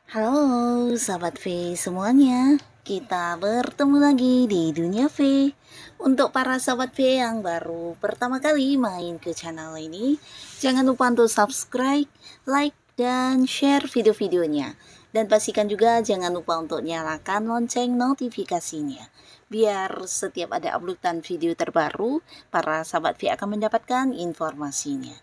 Halo sahabat V semuanya, kita bertemu lagi di Dunia V. Untuk para sahabat V yang baru pertama kali main ke channel ini, jangan lupa untuk subscribe, like, dan share video-videonya. Dan pastikan juga jangan lupa untuk nyalakan lonceng notifikasinya, biar setiap ada uploadan video terbaru, para sahabat V akan mendapatkan informasinya.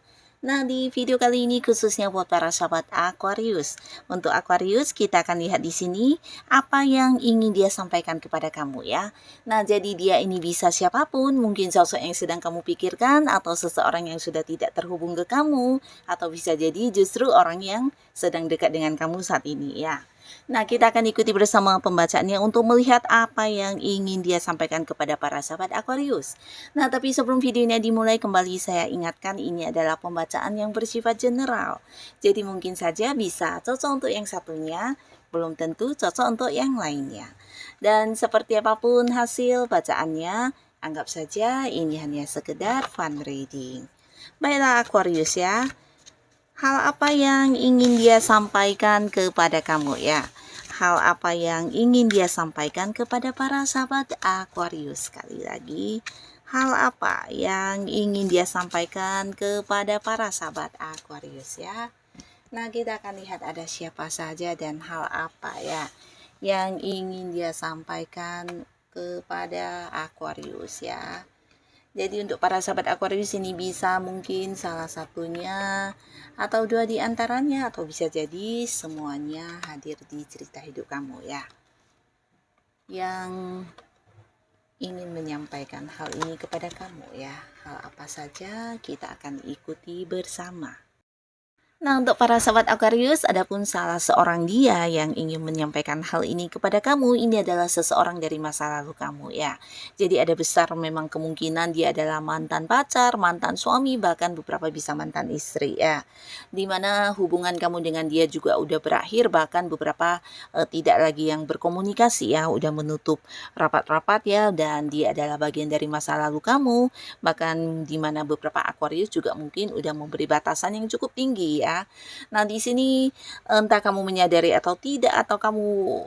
Nah, di video kali ini khususnya buat para sahabat Aquarius. Untuk Aquarius, kita akan lihat di sini apa yang ingin dia sampaikan kepada kamu ya. Nah, jadi dia ini bisa siapapun, mungkin sosok yang sedang kamu pikirkan atau seseorang yang sudah tidak terhubung ke kamu, atau bisa jadi justru orang yang sedang dekat dengan kamu saat ini ya. Nah, kita akan ikuti bersama pembacaannya untuk melihat apa yang ingin dia sampaikan kepada para sahabat Aquarius. Nah, tapi sebelum videonya dimulai, kembali saya ingatkan ini adalah pembacaan yang bersifat general. Jadi mungkin saja bisa cocok untuk yang satunya, belum tentu cocok untuk yang lainnya. Dan seperti apapun hasil bacaannya, anggap saja ini hanya sekedar fun reading. Baiklah Aquarius ya. Hal apa yang ingin dia sampaikan kepada kamu ya? Hal apa yang ingin dia sampaikan kepada para sahabat Aquarius? Sekali lagi, hal apa yang ingin dia sampaikan kepada para sahabat Aquarius ya? Nah, kita akan lihat ada siapa saja dan hal apa ya yang ingin dia sampaikan kepada Aquarius ya. Jadi untuk para sahabat Aquarius ini bisa mungkin salah satunya atau dua di antaranya, atau bisa jadi semuanya hadir di cerita hidup kamu ya, yang ingin menyampaikan hal ini kepada kamu ya. Hal apa saja kita akan ikuti bersama. Nah, untuk para sahabat Aquarius, adapun salah seorang dia yang ingin menyampaikan hal ini kepada kamu, ini adalah seseorang dari masa lalu kamu ya. Jadi ada besar memang kemungkinan dia adalah mantan pacar, mantan suami, bahkan beberapa bisa mantan istri ya. Dimana hubungan kamu dengan dia juga udah berakhir, bahkan beberapa tidak lagi yang berkomunikasi ya, udah menutup rapat-rapat ya, dan dia adalah bagian dari masa lalu kamu. Bahkan dimana beberapa Aquarius juga mungkin udah memberi batasan yang cukup tinggi ya. Nah, di sini entah kamu menyadari atau tidak, atau kamu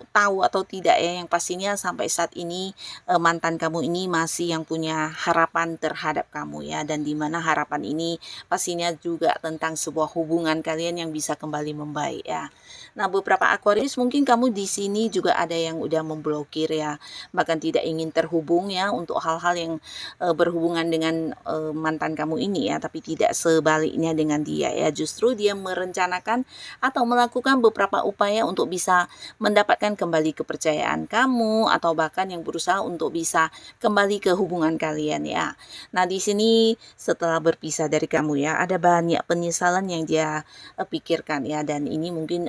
tahu atau tidak ya, yang pastinya sampai saat ini mantan kamu ini masih yang punya harapan terhadap kamu ya, dan dimana harapan ini pastinya juga tentang sebuah hubungan kalian yang bisa kembali membaik ya. Nah, beberapa Aquarius mungkin kamu di sini juga ada yang udah memblokir ya, bahkan tidak ingin terhubung ya untuk hal-hal yang berhubungan dengan mantan kamu ini ya, tapi tidak sebaliknya dengan dia ya. Justru dia merencanakan atau melakukan beberapa upaya untuk bisa mendapatkan kembali kepercayaan kamu, atau bahkan yang berusaha untuk bisa kembali ke hubungan kalian ya. Nah, di sini setelah berpisah dari kamu ya, ada banyak penyesalan yang dia pikirkan ya, dan ini mungkin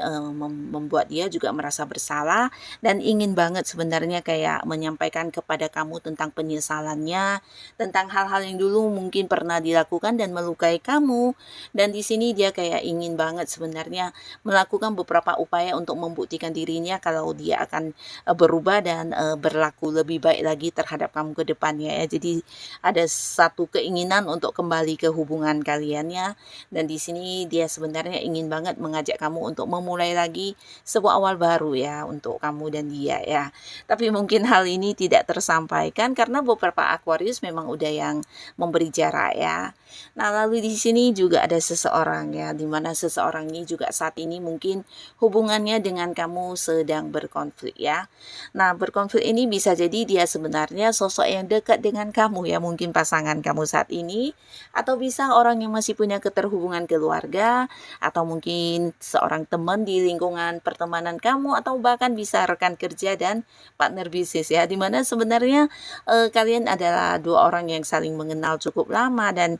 membuat dia juga merasa bersalah dan ingin banget sebenarnya kayak menyampaikan kepada kamu tentang penyesalannya, tentang hal-hal yang dulu mungkin pernah dilakukan dan melukai kamu. Dan di sini dia kayak ingin banget sebenarnya melakukan beberapa upaya untuk membuktikan dirinya kalau dia akan berubah dan berlaku lebih baik lagi terhadap kamu ke depannya ya. Jadi ada satu keinginan untuk kembali ke hubungan kalian ya. Dan di sini dia sebenarnya ingin banget mengajak kamu untuk memulai lagi sebuah awal baru ya untuk kamu dan dia ya. Tapi mungkin hal ini tidak tersampaikan karena beberapa Aquarius memang udah yang memberi jarak ya. Nah, lalu di sini juga ada seseorang ya, dimana seseorang ini juga saat ini mungkin hubungannya dengan kamu sedang berkonflik ya. Nah, berkonflik ini bisa jadi dia sebenarnya sosok yang dekat dengan kamu ya, mungkin pasangan kamu saat ini, atau bisa orang yang masih punya keterhubungan keluarga, atau mungkin seorang teman di lingkungan pertemanan kamu, atau bahkan bisa rekan kerja dan partner bisnis ya, dimana sebenarnya kalian adalah dua orang yang saling mengenal cukup lama dan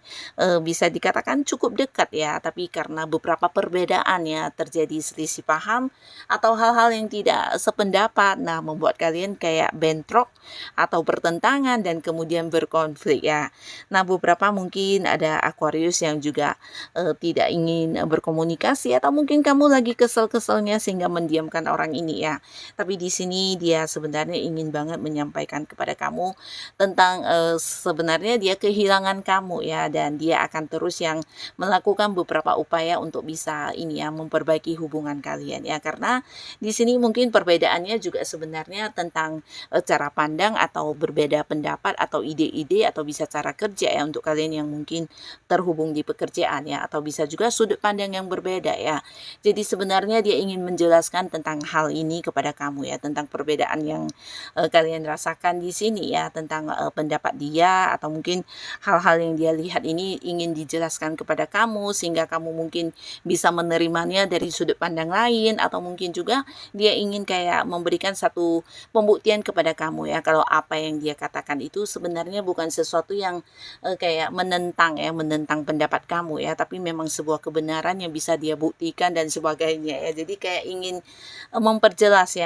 bisa dikatakan cukup dekat ya, tapi karena beberapa perbedaan ya, terjadi selisih paham atau hal-hal yang tidak sependapat. Nah, membuat kalian kayak bentrok atau bertentangan dan kemudian berkonflik ya. Nah, beberapa mungkin ada Aquarius yang juga tidak ingin berkomunikasi atau mungkin kamu lagi kesel-keselnya sehingga mendiamkan orang ini ya. Tapi di sini dia sebenarnya ingin banget menyampaikan kepada kamu tentang sebenarnya dia kehilangan kamu ya, dan dia akan terus yang melakukan beberapa upaya untuk bisa ini ya memperbaiki hubungan kalian ya, karena di sini mungkin perbedaannya juga sebenarnya tentang cara pandang atau berbeda pendapat atau ide-ide atau bisa cara kerja ya untuk kalian yang mungkin terhubung di pekerjaan ya, atau bisa juga sudut pandang yang berbeda ya. Jadi sebenarnya dia ingin menjelaskan tentang hal ini kepada kamu ya, tentang perbedaan yang kalian rasakan di sini ya, tentang pendapat dia atau mungkin hal-hal yang dia lihat ini ingin dijelaskan kepada kamu sehingga kamu mungkin bisa menerimanya dari sudut pandang lain, atau mungkin juga dia ingin kayak memberikan satu pembuktian kepada kamu ya, kalau apa yang dia katakan itu sebenarnya bukan sesuatu yang kayak menentang pendapat kamu ya, tapi memang sebuah kebenaran yang bisa dia buktikan dan sebagainya ya. Jadi kayak ingin memperjelas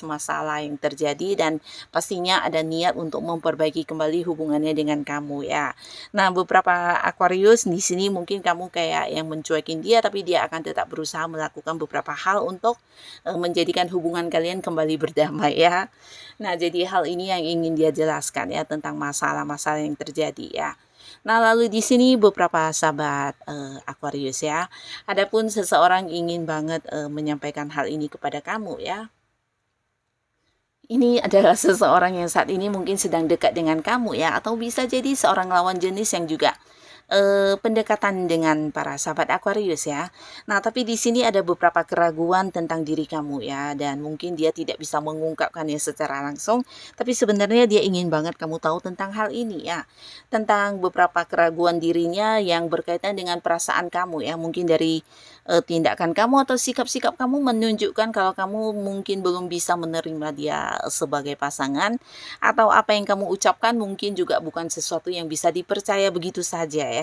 masalah yang terjadi, dan pastinya ada niat untuk memperbaiki kembali hubungannya dengan kamu ya. Nah, beberapa Aquarius di sini mungkin kamu kayak yang mencuekin dia, tapi dia akan tetap berusaha melakukan beberapa hal untuk menjadikan hubungan kalian kembali berdamai ya. Nah, jadi hal ini yang ingin dia jelaskan ya tentang masalah-masalah yang terjadi ya. Nah, lalu di sini beberapa sahabat Aquarius ya. Adapun seseorang ingin banget menyampaikan hal ini kepada kamu ya. Ini adalah seseorang yang saat ini mungkin sedang dekat dengan kamu ya, atau bisa jadi seorang lawan jenis yang juga pendekatan dengan para sahabat Aquarius ya. Nah, tapi di sini ada beberapa keraguan tentang diri kamu ya, dan mungkin dia tidak bisa mengungkapkannya secara langsung, tapi sebenarnya dia ingin banget kamu tahu tentang hal ini ya. Tentang beberapa keraguan dirinya yang berkaitan dengan perasaan kamu ya. Mungkin dari tindakan kamu atau sikap-sikap kamu menunjukkan kalau kamu mungkin belum bisa menerima dia sebagai pasangan, atau apa yang kamu ucapkan mungkin juga bukan sesuatu yang bisa dipercaya begitu saja ya.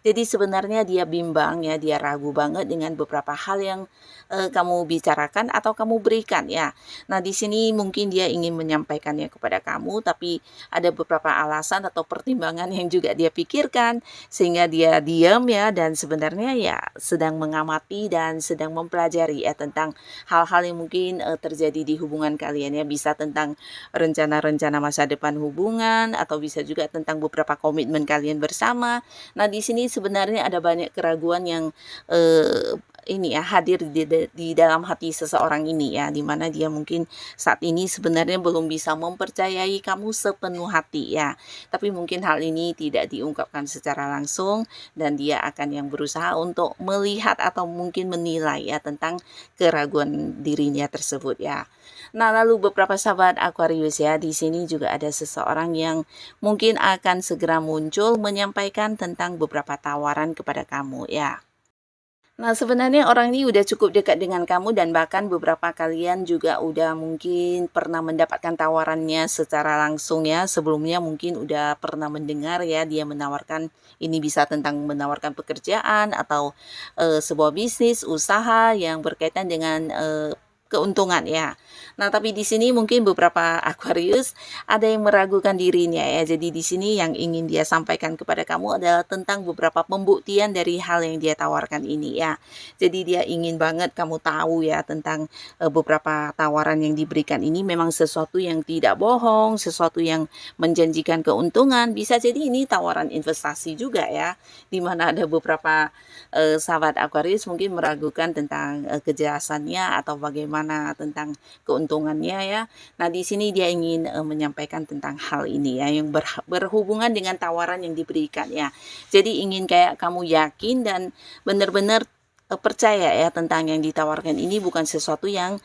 Jadi sebenarnya dia bimbang ya, dia ragu banget dengan beberapa hal yang kamu bicarakan atau kamu berikan ya. Nah, di sini mungkin dia ingin menyampaikannya kepada kamu, tapi ada beberapa alasan atau pertimbangan yang juga dia pikirkan sehingga dia diam ya, dan sebenarnya ya sedang mengamati dan sedang mempelajari ya tentang hal-hal yang mungkin terjadi di hubungan kalian ya, bisa tentang rencana-rencana masa depan hubungan, atau bisa juga tentang beberapa komitmen kalian bersama. Nah, di sini sebenarnya ada banyak keraguan yang ini ya hadir di dalam hati seseorang ini ya, dimana dia mungkin saat ini sebenarnya belum bisa mempercayai kamu sepenuh hati ya, tapi mungkin hal ini tidak diungkapkan secara langsung, dan dia akan yang berusaha untuk melihat atau mungkin menilai ya tentang keraguan dirinya tersebut ya. Nah, lalu beberapa sahabat Aquarius ya, di sini juga ada seseorang yang mungkin akan segera muncul menyampaikan tentang beberapa tawaran kepada kamu ya. Nah, sebenarnya orang ini udah cukup dekat dengan kamu, dan bahkan beberapa kalian juga udah mungkin pernah mendapatkan tawarannya secara langsung ya. Sebelumnya mungkin udah pernah mendengar ya dia menawarkan, ini bisa tentang menawarkan pekerjaan atau sebuah bisnis, usaha yang berkaitan dengan keuntungan ya. Nah, tapi di sini mungkin beberapa Aquarius ada yang meragukan dirinya ya. Jadi di sini yang ingin dia sampaikan kepada kamu adalah tentang beberapa pembuktian dari hal yang dia tawarkan ini ya. Jadi dia ingin banget kamu tahu ya tentang beberapa tawaran yang diberikan ini memang sesuatu yang tidak bohong, sesuatu yang menjanjikan keuntungan. Bisa jadi ini tawaran investasi juga ya. Di mana ada beberapa sahabat Aquarius mungkin meragukan tentang kejelasannya atau bagaimana tentang keuntungannya ya. Nah, di sini dia ingin menyampaikan tentang hal ini ya, yang berhubungan dengan tawaran yang diberikan ya. Jadi ingin kayak kamu yakin dan benar-benar percaya ya tentang yang ditawarkan ini bukan sesuatu yang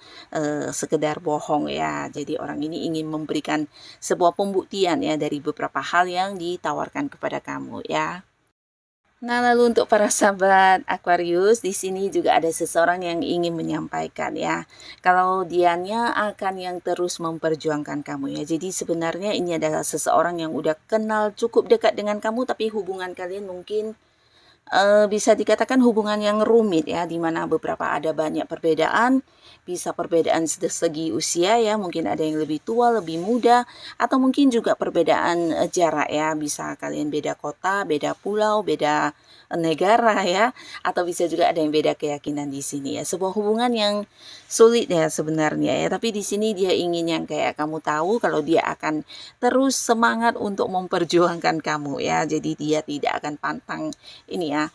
sekedar bohong ya. Jadi orang ini ingin memberikan sebuah pembuktian ya dari beberapa hal yang ditawarkan kepada kamu ya. Nah, lalu untuk para sahabat Aquarius, di sini juga ada seseorang yang ingin menyampaikan ya, kalau dianya akan yang terus memperjuangkan kamu ya. Jadi sebenarnya ini adalah seseorang yang udah kenal cukup dekat dengan kamu, tapi hubungan kalian mungkin bisa dikatakan hubungan yang rumit ya, di mana beberapa ada banyak perbedaan, bisa perbedaan segi usia ya, mungkin ada yang lebih tua, lebih muda, atau mungkin juga perbedaan jarak ya, bisa kalian beda kota, beda pulau, beda negara ya, atau bisa juga ada yang beda keyakinan di sini ya. Sebuah hubungan yang sulit ya sebenarnya ya, tapi di sini dia ingin yang kayak kamu tahu kalau dia akan terus semangat untuk memperjuangkan kamu ya. Jadi dia tidak akan pantang ini ya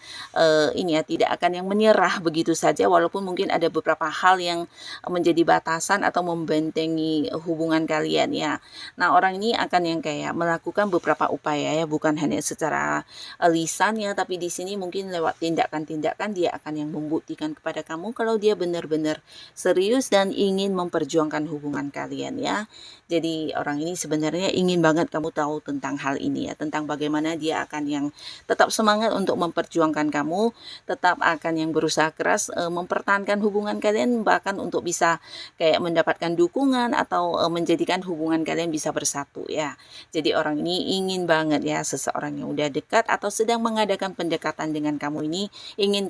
tidak akan yang menyerah begitu saja walaupun mungkin ada beberapa hal yang menjadi batasan atau membentengi hubungan kalian ya. Nah, orang ini akan yang kayak melakukan beberapa upaya ya, bukan hanya secara lisan ya, tapi di sini mungkin lewat tindakan-tindakan dia akan yang membuktikan kepada kamu kalau dia benar-benar serius dan ingin memperjuangkan hubungan kalian ya. Jadi orang ini sebenarnya ingin banget kamu tahu tentang hal ini ya, tentang bagaimana dia akan yang tetap semangat untuk memperjuangkan kamu, tetap akan yang berusaha keras mempertahankan hubungan kalian, bahkan untuk bisa kayak mendapatkan dukungan atau menjadikan hubungan kalian bisa bersatu ya. Jadi orang ini ingin banget ya seseorang yang udah dekat atau sedang mengadakan pendekatan dengan kamu ini ingin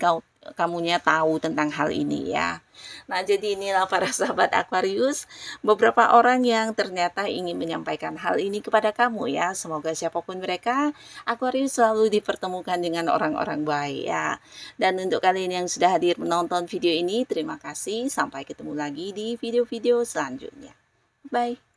kamunya tahu tentang hal ini ya. Nah, jadi inilah para sahabat Aquarius, beberapa orang yang ternyata ingin menyampaikan hal ini kepada kamu ya. Semoga siapapun mereka, Aquarius selalu dipertemukan dengan orang-orang baik ya. Dan untuk kalian yang sudah hadir menonton video ini, terima kasih. Sampai ketemu lagi di video-video selanjutnya. Bye.